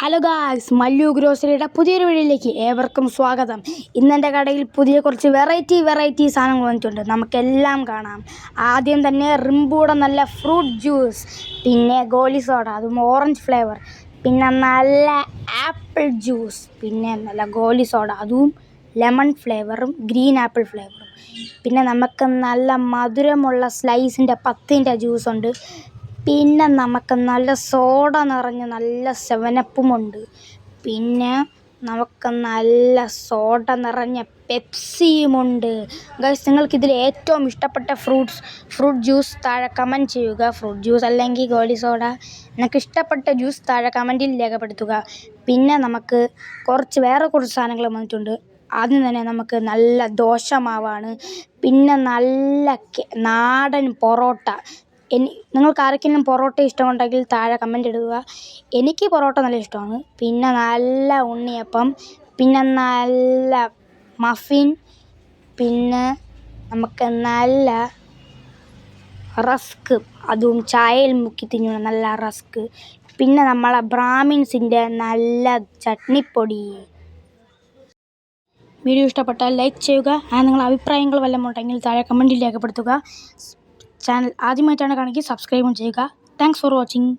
Hello guys, Mallu ഗ്രോസറിയുടെ പുതിയൊരു വീഡിയോയിലേക്ക് ഏവർക്കും സ്വാഗതം. ഇന്നെൻ്റെ കടയിൽ പുതിയ കുറച്ച് വെറൈറ്റി സാധനങ്ങൾ വന്നിട്ടുണ്ട്. നമുക്കെല്ലാം കാണാം. ആദ്യം തന്നെ റിംബൂടെ നല്ല ഫ്രൂട്ട് ജ്യൂസ്, പിന്നെ ഗോലി സോഡ, അതും ഓറഞ്ച് ഫ്ലേവർ, പിന്നെ നല്ല ആപ്പിൾ ജ്യൂസ്, പിന്നെ നല്ല ഗോലി സോഡ, അതും ലെമൺ ഫ്ലേവറും ഗ്രീൻ ആപ്പിൾ ഫ്ലേവറും. പിന്നെ നമുക്ക് നല്ല മധുരമുള്ള സ്ലൈസിൻ്റെ 10-ൻ്റെ ജ്യൂസുണ്ട്. പിന്നെ നമുക്ക് നല്ല സോഡ നിറഞ്ഞ നല്ല 7-അപ്പുമുണ്ട്. പിന്നെ നമുക്ക് നല്ല സോഡ നിറഞ്ഞ പെപ്സിയുമുണ്ട്. ഗൈസ്, നിങ്ങൾക്കിതിൽ ഏറ്റവും ഇഷ്ടപ്പെട്ട ഫ്രൂട്ട് ജ്യൂസ് താഴെ കമൻറ്റ് ചെയ്യുക. ഫ്രൂട്ട് ജ്യൂസ് അല്ലെങ്കിൽ ഗോലി സോഡ, നിങ്ങൾക്ക് ഇഷ്ടപ്പെട്ട ജ്യൂസ് താഴെ കമൻറ്റിൽ രേഖപ്പെടുത്തുക. പിന്നെ നമുക്ക് വേറെ കുറച്ച് സാധനങ്ങൾ വന്നിട്ടുണ്ട്. ആദ്യം തന്നെ നമുക്ക് നല്ല ദോശമാവാണ്. പിന്നെ നല്ല നാടൻ പൊറോട്ട. നിങ്ങൾക്ക് ആർക്കെങ്കിലും പൊറോട്ട ഇഷ്ടമുണ്ടെങ്കിൽ താഴെ കമൻ്റ് ഇടുക. എനിക്ക് പൊറോട്ട നല്ല ഇഷ്ടമാണ്. പിന്നെ നല്ല ഉണ്ണിയപ്പം, പിന്നെ നല്ല മഫിൻ, പിന്നെ നമുക്ക് നല്ല റസ്ക്, അതും ചായയിൽ മുക്കി തിന്നുന്ന നല്ല റസ്ക്. പിന്നെ നമ്മളെ ബ്രാഹ്മിൻസിൻ്റെ നല്ല ചട്നിപ്പൊടി. വീഡിയോ ഇഷ്ടപ്പെട്ടാൽ ലൈക്ക് ചെയ്യുക. നിങ്ങളുടെ അഭിപ്രായങ്ങൾ വല്ലതും ഉണ്ടെങ്കിൽ താഴെ കമൻറ്റിൽ രേഖപ്പെടുത്തുക. ചാനൽ ആദ്യമായിട്ടാണ് കാണുമെങ്കിൽ സബ്സ്ക്രൈബും ചെയ്യുക. Thanks for watching.